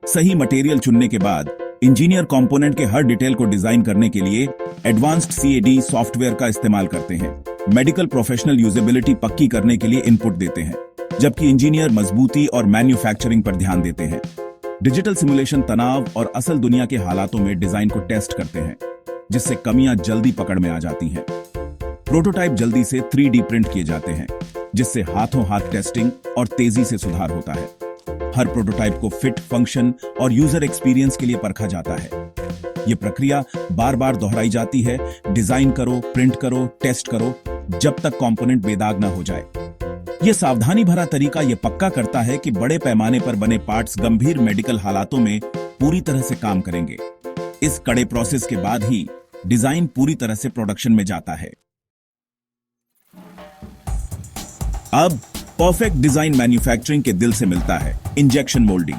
सही मटेरियल चुनने के बाद इंजीनियर कंपोनेंट के हर डिटेल को डिजाइन करने के लिए एडवांस्ड CAD सॉफ्टवेयर का इस्तेमाल करते हैं। मेडिकल प्रोफेशनल यूजेबिलिटी पक्की करने के लिए इनपुट देते हैं, जबकि इंजीनियर मजबूती और मैन्युफैक्चरिंग पर ध्यान देते हैं। डिजिटल सिमुलेशन तनाव और असल दुनिया के हालातों में डिजाइन को टेस्ट करते हैं, जिससे कमियां जल्दी पकड़ में आ जाती हैं। प्रोटोटाइप जल्दी से 3D प्रिंट किए जाते हैं, जिससे हाथों हाथ टेस्टिंग और तेजी से सुधार होता है। हर प्रोटोटाइप को फिट, फंक्शन और यूजर एक्सपीरियंस के लिए परखा जाता है। यह प्रक्रिया बार बार दोहराई जाती है। डिजाइन करो, प्रिंट करो, टेस्ट करो, जब तक कंपोनेंट बेदाग ना हो जाए। यह सावधानी भरा तरीका यह पक्का करता है कि बड़े पैमाने पर बने पार्ट्स गंभीर मेडिकल हालातों में पूरी तरह से काम करेंगे। इस कड़े प्रोसेस के बाद ही डिजाइन पूरी तरह से प्रोडक्शन में जाता है। अब परफेक्ट डिजाइन मैन्युफैक्चरिंग के दिल से मिलता है, इंजेक्शन मोल्डिंग।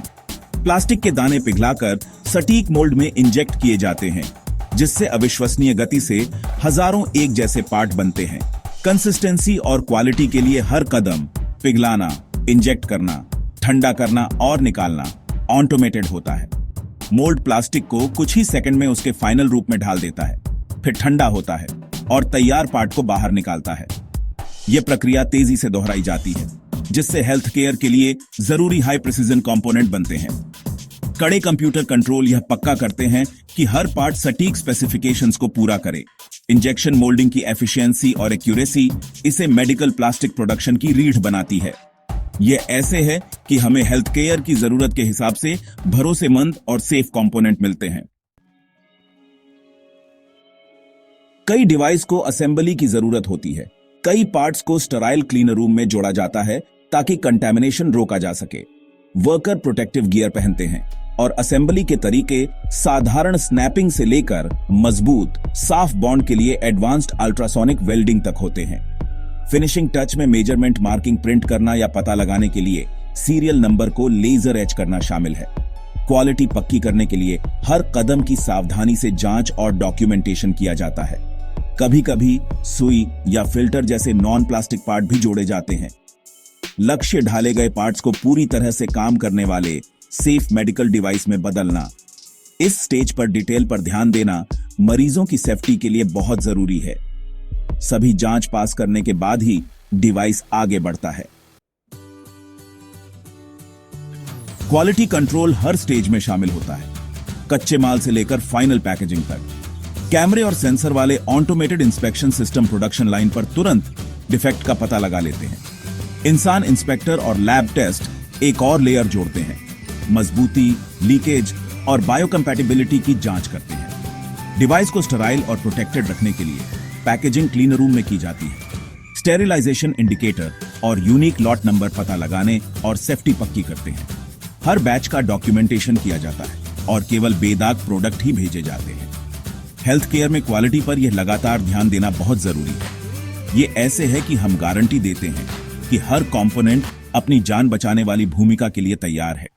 प्लास्टिक के दाने पिघलाकर सटीक मोल्ड में इंजेक्ट किए जाते हैं, जिससे अविश्वसनीय गति से हजारों एक जैसे पार्ट बनते हैं। कंसिस्टेंसी और क्वालिटी के लिए हर कदम पिघलाना, इंजेक्ट करना, ठंडा करना और निकालना ऑटोमेटेड होता है। मोल्ड प्लास्टिक को कुछ ही सेकंड में उसके फाइनल रूप में ढाल देता है, फिर ठंडा होता है और तैयार पार्ट को बाहर निकालता है। यह प्रक्रिया तेजी से दोहराई जाती है, जिससे हेल्थ केयर के लिए जरूरी हाई प्रिसीजन कंपोनेंट बनते हैं। कड़े कंप्यूटर कंट्रोल यह पक्का करते हैं कि हर पार्ट सटीक स्पेसिफिकेशंस को पूरा करे। इंजेक्शन मोल्डिंग की एफिशिएंसी और एक्यूरेसी इसे मेडिकल प्लास्टिक प्रोडक्शन की रीढ़ बनाती है। यह ऐसे है कि हमें हेल्थ केयर की जरूरत के हिसाब से भरोसेमंद और सेफ कंपोनेंट मिलते हैं। कई डिवाइस को असेंबली की जरूरत होती है। कई पार्ट्स को स्टराइल क्लीनर रूम में जोड़ा जाता है ताकि कंटेमिनेशन रोका जा सके। वर्कर प्रोटेक्टिव गियर पहनते हैं और असेंबली के तरीके साधारण स्नैपिंग से लेकर मजबूत साफ बॉन्ड के लिए एडवांस्ड अल्ट्रासोनिक वेल्डिंग तक होते हैं। फिनिशिंग टच में मेजरमेंट मार्किंग प्रिंट करना या पता लगाने के लिए सीरियल नंबर को लेजर एच करना शामिल है। क्वालिटी पक्की करने के लिए हर कदम की सावधानी से जांच और डॉक्यूमेंटेशन किया जाता है। कभी कभी सुई या फिल्टर जैसे नॉन प्लास्टिक पार्ट भी जोड़े जाते हैं। लक्ष्य ढाले गए पार्ट्स को पूरी तरह से काम करने वाले सेफ मेडिकल डिवाइस में बदलना। इस स्टेज पर डिटेल पर ध्यान देना मरीजों की सेफ्टी के लिए बहुत जरूरी है। सभी जांच पास करने के बाद ही डिवाइस आगे बढ़ता है। क्वालिटी कंट्रोल हर स्टेज में शामिल होता है, कच्चे माल से लेकर फाइनल पैकेजिंग तक। कैमरे और सेंसर वाले automated inspection system production line पर तुरंत डिफेक्ट का पता लगा लेते हैं। इंसान इंस्पेक्टर और लैब टेस्ट एक और लेयर जोड़ते हैं, मजबूती, लीकेज और बायोकंपैटिबिलिटी की जांच करते हैं। डिवाइस को स्टेराइल और प्रोटेक्टेड रखने के लिए पैकेजिंग क्लीनर रूम में की जाती है। स्टेरिलाइजेशन इंडिकेटर और यूनिक लॉट नंबर पता लगाने और सेफ्टी पक्की करते हैं। हर बैच का डॉक्यूमेंटेशन किया जाता है और केवल बेदाग प्रोडक्ट ही भेजे जाते हैं। हेल्थ केयर में क्वालिटी पर यह लगातार ध्यान देना बहुत जरूरी है। ये ऐसे है कि हम गारंटी देते हैं कि हर कंपोनेंट अपनी जान बचाने वाली भूमिका के लिए तैयार है।